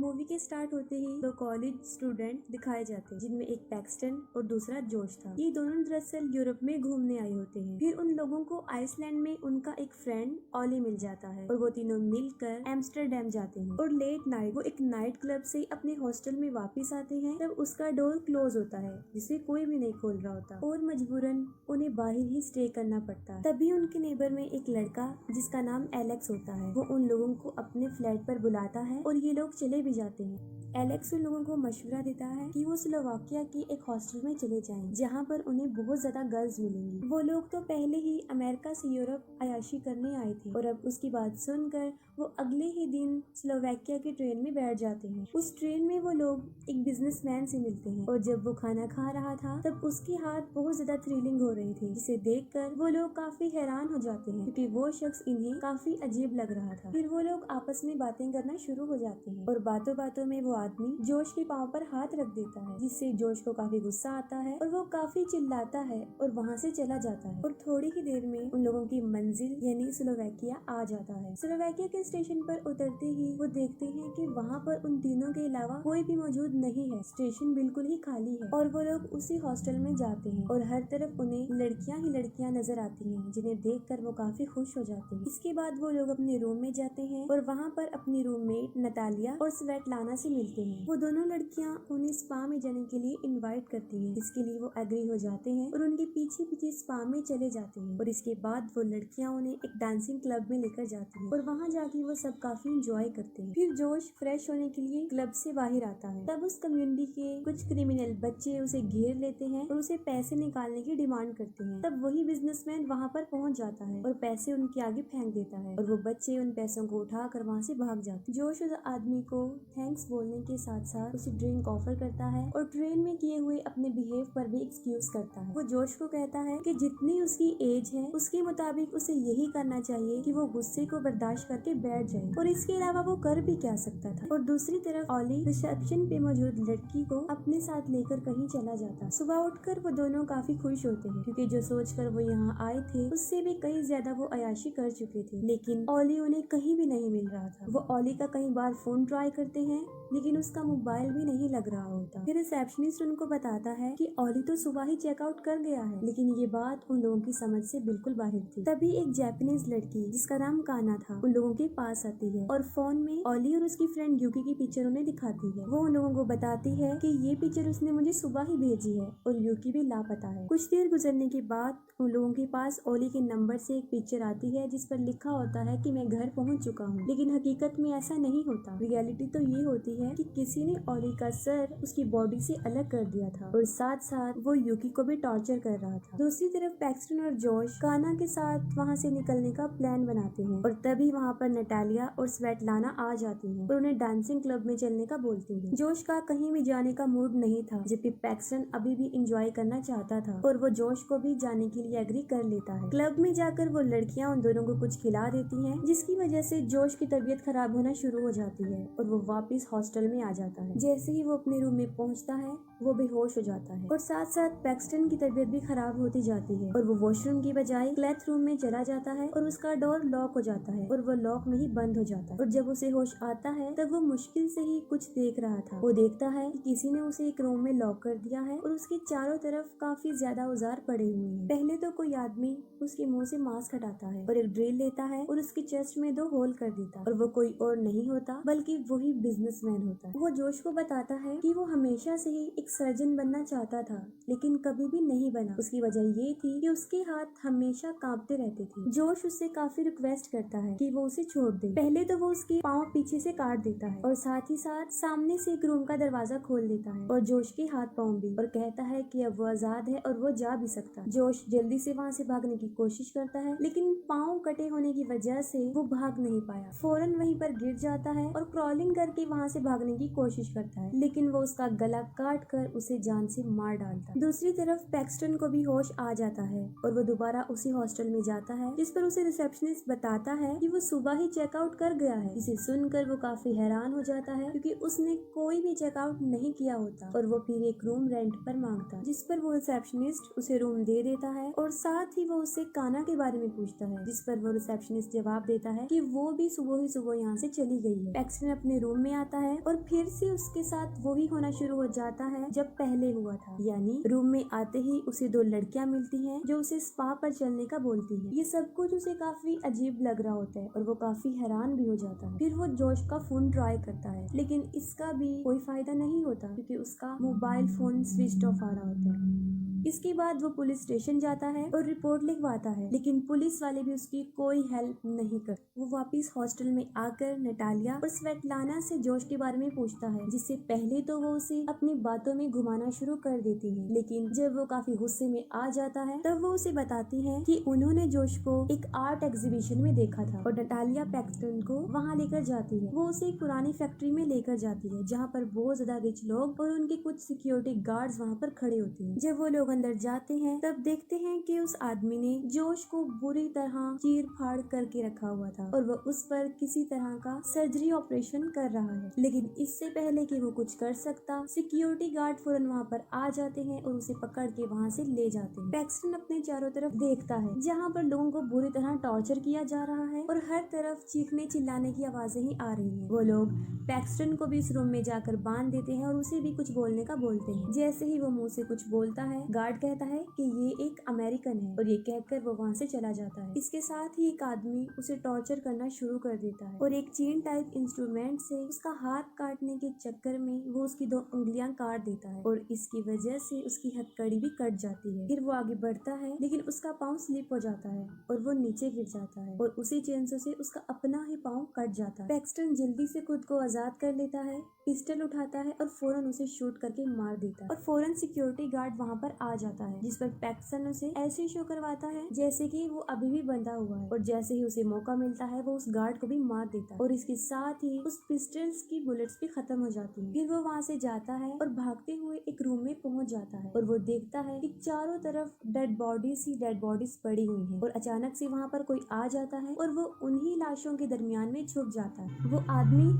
Movie के start होते ही दो कॉलेज स्टूडेंट दिखाए जाते हैं, जिनमें एक पैक्सटन और दूसरा जोश था। ये दोनों दरअसल यूरोप में घूमने आए होते हैं। फिर उन लोगों को आइसलैंड में उनका एक फ्रेंड ऑली मिल जाता है और वो तीनों मिलकर एम्स्टरडेम जाते हैं। और लेट नाइट वो एक नाइट क्लब से अपने हॉस्टल में वापस आते हैं। तब उसका डोर क्लोज होता है, जिसे कोई भी नहीं खोल रहा होता और मजबूरन उन्हें बाहर ही स्टे करना पड़ता है। तभी उनके नेबर में एक लड़का जिसका नाम एलेक्स होता है, वो उन लोगों को अपने फ्लैट पर बुलाता है और ये लोग चले भी जाते हैं। एलेक्स उन लोगों को मशवरा देता है कि वो स्लोवाकिया की एक हॉस्टल में चले जाएं, जहां पर उन्हें बहुत ज्यादा गर्ल्स मिलेंगी। वो लोग तो पहले ही अमेरिका से यूरोप अयाशी करने आए थे और अब उसकी बात सुनकर वो अगले ही दिन स्लोवाकिया की ट्रेन में बैठ जाते हैं। उस ट्रेन में वो लोग एक बिजनेसमैन से मिलते हैं और जब वो खाना खा रहा था तब उसके हाथ बहुत ज्यादा थ्रिलिंग हो रही थी, जिसे देखकर वो लोग काफी हैरान हो जाते हैं क्योंकि वो शख्स इन्हें काफी अजीब लग रहा था। फिर वो लोग आपस में बातें करना शुरू हो जाते हैं और बातों बातों में वो आदमी जोश के पाँव पर हाथ रख देता है, जिससे जोश को काफी गुस्सा आता है और वो काफी चिल्लाता है और वहाँ से चला जाता है। और थोड़ी ही देर में उन लोगों की मंजिल यानी स्लोवाकिया आ जाता है। स्लोवाकिया के स्टेशन पर उतरते ही वो देखते हैं कि वहाँ पर उन तीनों के अलावा कोई भी मौजूद नहीं है। स्टेशन बिल्कुल ही खाली है और वो लोग उसी हॉस्टल में जाते हैं और हर तरफ उन्हें लड़कियां ही लड़कियां नजर आती हैं, जिन्हें देखकर वो काफी खुश हो जाते हैं। इसके बाद वो लोग अपने रूम में जाते हैं और वहाँ पर अपनी रूममेट नतालिया और स्वेटलाना से मिलते हैं। वो दोनों लड़कियां उन्हें स्पा में जाने के लिए इनवाइट करती हैं, जिसके लिए वो एग्री हो जाते हैं और उनके पीछे पीछे स्पा में चले जाते हैं। और इसके बाद वो लड़कियां उन्हें एक डांसिंग क्लब में लेकर जाती हैं और वहाँ जाके वो सब काफी इंजॉय करते हैं। फिर जोश फ्रेश होने के लिए क्लब से बाहर आता है। तब उस कम्युनिटी के कुछ क्रिमिनल बच्चे उसे घेर लेते हैं और उसे पैसे निकालने की डिमांड करते हैं। तब वही बिजनेसमैन वहाँ पर पहुँच जाता है और पैसे उनके आगे फेंक देता है और वो बच्चे उन पैसों को उठाकर वहाँ से भाग जाते हैं। जोश उस आदमी को थैंक्स बोलने के साथ साथ उसे ड्रिंक ऑफर करता है और ट्रेन में किए हुए अपने बिहेव पर भी एक्सक्यूज करता है। वो जोश को कहता है कि जितनी उसकी एज है उसके मुताबिक उसे यही करना चाहिए कि वो गुस्से को बर्दाश्त करके बैठ जाए और इसके अलावा वो कर भी क्या सकता था। और दूसरी तरफ ऑली रिसेप्शन पे मौजूद लड़की को अपने साथ लेकर कहीं चला जाता। सुबह उठकर वो दोनों काफी खुश होते हैं क्योंकि जो सोचकर वो यहाँ आए थे उससे भी कई ज्यादा वो अयाशी कर चुके थे, लेकिन ऑली उन्हें कहीं भी नहीं मिल रहा था। वो ऑली का कई बार फोन ट्राई करते हैं लेकिन उसका मोबाइल भी नहीं लग रहा होता। फिर रिसेप्शनिस्ट उनको बताता है कि ऑली तो सुबह ही चेकआउट कर गया है, लेकिन ये बात उन लोगों की समझ से बिल्कुल बाहर थी। तभी एक जापानीज लड़की जिसका नाम काना था उन लोगों के पास आती है और फोन में ऑली और उसकी फ्रेंड यूकी की पिक्चर उन्हें दिखाती है। वो उन लोगों को बताती है कि ये पिक्चर उसने मुझे सुबह ही भेजी है और यूकी भी लापता है। कुछ देर गुजरने के बाद उन लोगों के पास ओली के नंबर से एक पिक्चर आती है जिस पर लिखा होता है कि मैं घर पहुंच चुका हूं, लेकिन हकीकत में ऐसा नहीं होता। रियलिटी तो ये होती है कि किसी ने ओली का सर उसकी बॉडी से अलग कर दिया था और साथ साथ वो यूकी को भी टॉर्चर कर रहा था। दूसरी तरफ पैक्सटन और जोश काना के साथ वहाँ से निकलने का प्लान बनाते हैं और तभी वहाँ पर नटालिया और स्वेटलाना आ जाती हैं और उन्हें डांसिंग क्लब में चलने का बोलती हैं। जोश का कहीं भी जाने का मूड नहीं था, जबकि पैक्सटन अभी भी इंजॉय करना चाहता था और वो जोश को भी जाने के लिए एग्री कर लेता है। क्लब में जाकर वो लड़कियां उन दोनों को कुछ खिला देती हैं, जिसकी वजह से जोश की तबीयत खराब होना शुरू हो जाती है और वो वापस हॉस्टल में आ जाता है। जैसे ही वो अपने रूम में पहुंचता है वो बेहोश हो जाता है और साथ साथ पैक्सटन की तबीयत भी खराब होती जाती है और वो वॉशरूम की बजाय क्लैथ रूम में चला जाता है और उसका डोर लॉक हो जाता है और वो लॉक में ही बंद हो जाता है। और जब उसे होश आता है तब वो मुश्किल से ही कुछ देख रहा था। वो देखता है कि किसी ने उसे एक रूम में लॉक कर दिया है और उसके चारों तरफ काफी ज्यादा औजार पड़े हुए हैं। पहले तो कोई आदमी उसके मुंह से मास्क हटाता है और एक ड्रिल लेता है और उसके चेस्ट में 2 होल कर देता है और वो कोई और नहीं होता बल्कि वही बिजनेसमैन होता है। वो जोश को बताता है कि वो हमेशा से ही एक सर्जन बनना चाहता था लेकिन कभी भी नहीं बना। उसकी वजह ये थी कि उसके हाथ हमेशा कांपते रहते थे। जोश उससे काफी रिक्वेस्ट करता है कि वो उसे छोड़ दे। पहले तो वो उसके पाँव पीछे से काट देता है और साथ ही साथ सामने से एक रूम का दरवाजा खोल देता है और जोश के हाथ पाँव भी, और कहता है कि अब वो आजाद है और वो जा भी सकता है। जोश जल्दी से वहाँ से भागने की कोशिश करता है लेकिन पाँव कटे होने की वजह से वो भाग नहीं पाया। फौरन वहीं पर गिर जाता है और क्रॉलिंग करके वहाँ से भागने की कोशिश करता है, लेकिन वो उसका गला काट कर उसे जान से मार डालता है। दूसरी तरफ पैक्सटन को भी होश आ जाता है और वो दोबारा उसी हॉस्टल में जाता है जिस पर उसे रिसेप्शनिस्ट बताता है कि वो सुबह ही चेकआउट कर गया है। इसे सुनकर वो काफी हैरान हो जाता है क्योंकि उसने कोई भी चेकआउट नहीं किया होता और वो फिर एक रूम रेंट पर मांगता है, जिस पर वो रिसेप्शनिस्ट उसे रूम दे देता है और साथ ही वो उससे काना के बारे में पूछता है, जिस पर वो रिसेप्शनिस्ट जवाब देता है कि वो भी सुबह ही सुबह यहाँ से चली गई है। पैक्सटन अपने रूम में आता है और फिर से उसके साथ वही होना शुरू हो जाता है जब पहले हुआ था, यानी रूम में आते ही उसे दो लड़कियां मिलती हैं जो उसे स्पा पर चलने का बोलती हैं। ये सब कुछ उसे काफी अजीब लग रहा होता है और वो काफी हैरान भी हो जाता है। फिर वो जोश का फोन ट्राई करता है, लेकिन इसका भी कोई फायदा नहीं होता क्योंकि उसका मोबाइल फोन स्विच ऑफ आ रहा होता है। इसके बाद वो पुलिस स्टेशन जाता है और रिपोर्ट लिखवाता है, लेकिन पुलिस वाले भी उसकी कोई हेल्प नहीं करते। वो वापस हॉस्टल में आकर नटालिया और स्वेटलाना से जोश के बारे में पूछता है, जिससे पहले तो वो उसे अपनी बातों में घुमाना शुरू कर देती है, लेकिन जब वो काफी गुस्से में आ जाता है तब वो उसे बताती है कि उन्होंने जोश को एक आर्ट एग्जीबिशन में देखा था और नटालिया पैक्सटन को वहाँ लेकर जाती है। वो उसे एक पुरानी फैक्ट्री में लेकर जाती है जहाँ पर बहुत ज्यादा रिच लोग और उनके कुछ सिक्योरिटी गार्ड्स वहाँ पर खड़े होते हैं। जब वो लोग अंदर जाते हैं तब देखते हैं कि उस आदमी ने जोश को बुरी तरह चीर फाड़ करके रखा हुआ था और वो उस पर किसी तरह का सर्जरी ऑपरेशन कर रहा है, लेकिन इससे पहले कि वो कुछ कर सकता, सिक्योरिटी गार्ड फौरन वहाँ पर आ जाते हैं और उसे पकड़ के वहाँ से ले जाते हैं। पैक्सटन अपने चारों तरफ देखता है जहाँ पर लोगों को बुरी तरह टॉर्चर किया जा रहा है और हर तरफ चीखने चिल्लाने की आवाजें ही आ रही है। वो लोग पैक्सटन को भी इस रूम में जाकर बांध देते हैं और उसे भी कुछ बोलने का बोलते हैं। जैसे ही वो मुंह से कुछ बोलता है, गार्ड कहता है कि ये एक अमेरिकन है और ये कहकर वो वहाँ से चला जाता है। इसके साथ ही एक आदमी उसे टॉर्चर करना शुरू कर देता है और एक चेन टाइप इंस्ट्रूमेंट से उसका हाथ काटने के चक्कर में वो उसकी 2 उंगलियां काट देता है और इसकी वजह से उसकी हथकड़ी भी कट जाती है। फिर वो आगे बढ़ता है लेकिन उसका पाँव स्लिप हो जाता है और वो नीचे गिर जाता है और उसी चेंसों से उसका अपना ही पाँव कट जाता है। पैक्सटन जल्दी से खुद को आजाद कर लेता है, पिस्टल उठाता है और फौरन उसे शूट करके मार देता है और फौरन सिक्योरिटी गार्ड वहाँ पर आ जाता है, जिस पर पैक्सटन उसे ऐसे शो करवाता है जैसे कि वो अभी भी बंधा हुआ है और जैसे ही उसे मौका मिलता है वो उस गार्ड को भी मार देता है और इसके साथ ही उस पिस्टल्स की बुलेट्स भी खत्म हो जाती है। फिर वो वहाँ से जाता है और भागते हुए एक रूम में पहुँच जाता है और वो देखता है कि चारों तरफ डेड बॉडीज पड़ी हुई हैं और अचानक से वहाँ पर कोई आ जाता है और वो उन्हीं लाशों के दरमियान में छुप जाता है। वो आदमी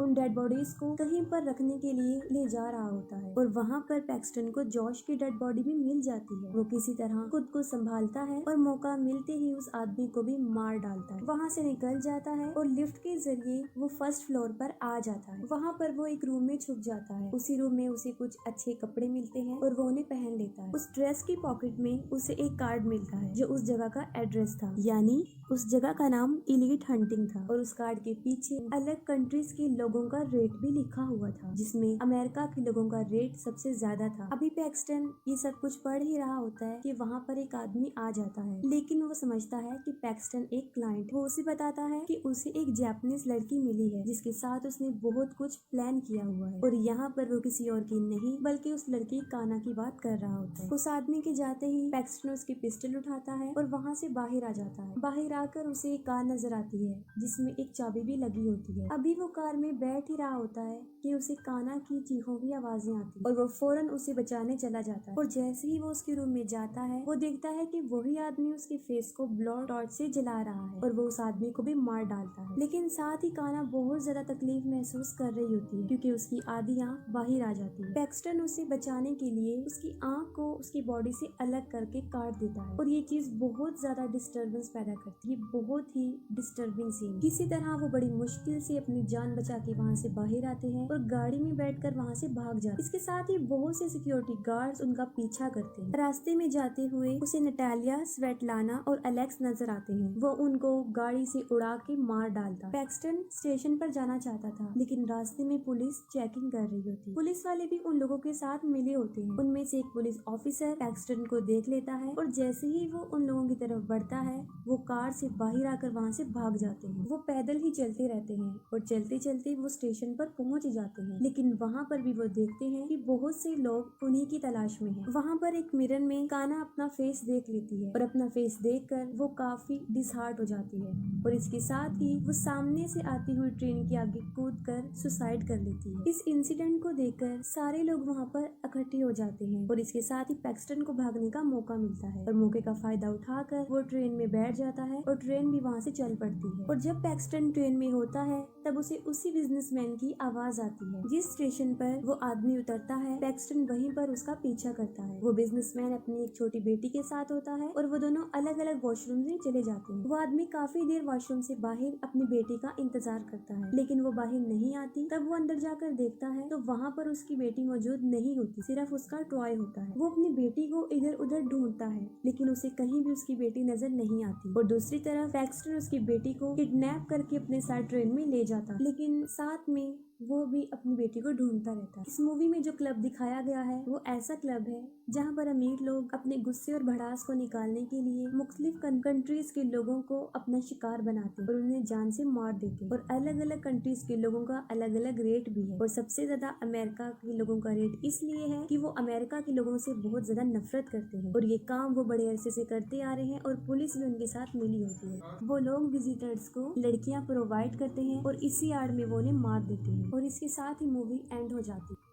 उन डेड बॉडीज को कहीं पर रखने के लिए ले जा रहा होता है और वहाँ पर पैक्सटन को जॉश की डेड बॉडी भी मिल जाती है। वो किसी तरह खुद को संभालता है और मौका मिलते ही उस आदमी को भी मार डालता है। वहाँ से निकल जाता है और लिफ्ट के जरिए वो फर्स्ट फ्लोर पर आ जाता है। वहाँ पर वो एक रूम में छुप जाता है। उसी रूम में उसे कुछ अच्छे कपड़े मिलते हैं और वो उन्हें पहन लेता है। उस ड्रेस की पॉकेट में उसे एक कार्ड मिलता है जो उस जगह का एड्रेस था, यानी उस जगह का नाम इलीट हंटिंग था और उस कार्ड के पीछे अलग कंट्रीज के लोगों का रेट भी लिखा हुआ था, जिसमें अमेरिका के लोगों का रेट सबसे ज्यादा था। अभी पैक्सटन ये सब कुछ पढ़ ही रहा होता है कि वहाँ पर एक आदमी आ जाता है, लेकिन वो समझता है कि पैक्सटन एक क्लाइंट। वो उसे बताता है कि उसे एक जापानीज लड़की मिली है जिसके साथ उसने बहुत कुछ प्लान किया हुआ है और यहाँ पर वो किसी और की नहीं बल्कि उस लड़की काना की बात कर रहा होता है। उस आदमी के जाते ही पैक्सटन उसकी पिस्टल उठाता है और वहाँ से बाहर आ जाता है। बाहर आकर उसे एक कार नजर आती है जिसमें एक चाबी भी लगी होती है। अभी वो कार में बैठ ही रहा होता है कि उसे काना की चीखों की आवाजें आती और वो फौरन उसे बचाने चला जाता है और जैसे ही वो उसके रूम में जाता है वो देखता है कि वही आदमी उसके फेस को ब्लो टॉर्च से जला रहा है और वो उस आदमी को भी मार डालता है। लेकिन साथ ही काना बहुत ज्यादा तकलीफ महसूस कर रही होती है क्योंकि उसकी आधी आंख बाहर आ जाती है। पैक्सटन उसे बचाने के लिए उसकी आंख को उसकी बॉडी से अलग करके काट देता है और ये चीज बहुत ज्यादा डिस्टर्बेंस पैदा करती है। बहुत ही डिस्टर्बिंग सीन। किसी तरह वो बड़ी मुश्किल से अपनी जान बचा के वहाँ से बाहर आते हैं और गाड़ी में बैठकर वहाँ से भाग जाते। इसके साथ ही बहुत से सिक्योरिटी गार्ड्स उनका पीछा करते हैं। रास्ते में जाते हुए उसे नटालिया, स्वेटलाना और एलेक्स नजर आते हैं। वो उनको गाड़ी से उड़ा के मार डालता। पैक्सटन स्टेशन पर जाना चाहता था लेकिन रास्ते में पुलिस चेकिंग कर रही होती। पुलिस वाले भी उन लोगों के साथ मिले होते हैं। उनमें से एक पुलिस ऑफिसर पैक्सटन को देख लेता है और जैसे ही वो उन लोगों की तरफ बढ़ता है वो कार से बाहर आकर वहाँ से भाग जाते हैं। वो पैदल ही चलते रहते हैं और चलते चलते वो स्टेशन पर पहुँच जाते हैं, लेकिन वहाँ पर भी वो देखते हैं कि बहुत से लोग उन्हीं की तलाश में हैं। वहाँ पर एक मिरर में काना अपना फेस देख लेती है और अपना फेस देखकर वो काफी डिसहार्ट हो जाती है और इसके साथ ही वो सामने से आती हुई ट्रेन के आगे कूदकर सुसाइड कर लेती है। इस इंसिडेंट को देखकर सारे लोग वहाँ पर इकट्ठे हो जाते हैं और इसके साथ ही पैक्सटन को भागने का मौका मिलता है और मौके का फायदा उठाकर वो ट्रेन में बैठ जाता है और ट्रेन भी वहाँ से चल पड़ती है। और जब पैक्सटन ट्रेन में होता है तब उसे उसी बिजनेसमैन की आवाज आती है। जिस स्टेशन पर वो आदमी उतरता है पैक्सटन वहीं पर उसका पीछा करता है। वो बिजनेसमैन अपनी एक छोटी बेटी के साथ होता है और वो दोनों अलग अलग वॉशरूम में चले जाते हैं। वो आदमी काफी देर वॉशरूम से बाहर अपनी बेटी का इंतजार करता है, लेकिन वो बाहर नहीं आती। तब वो अंदर जाकर देखता है तो वहाँ पर उसकी बेटी मौजूद नहीं होती, सिर्फ उसका टॉय होता है। वो अपनी बेटी को इधर उधर ढूंढता है लेकिन उसे कहीं भी उसकी बेटी नजर नहीं आती। और दूसरी तरफ पैक्सटन उसकी बेटी को किडनैप करके अपने साथ ट्रेन में ले जाता, लेकिन साथ में वो भी अपनी बेटी को ढूंढता रहता है। इस मूवी में जो क्लब दिखाया गया है वो ऐसा क्लब है जहाँ पर अमीर लोग अपने गुस्से और भड़ास को निकालने के लिए मुख्तलिफ कंट्रीज के लोगों को अपना शिकार बनाते हैं और उन्हें जान से मार देते हैं। और अलग अलग कंट्रीज के लोगों का अलग अलग रेट भी है। और सबसे ज्यादा अमेरिका के लोगों का रेट इसलिए है कि वो अमेरिका के लोगों से बहुत ज्यादा नफरत करते हैं और ये काम वो बड़े अरसे से करते आ रहे हैं और पुलिस भी उनके साथ मिली होती है। वो लोग विजिटर्स को लड़कियां प्रोवाइड करते हैं और इसी आड़ में वो उन्हें मार देते हैं और इसके साथ ही मूवी एंड हो जाती है।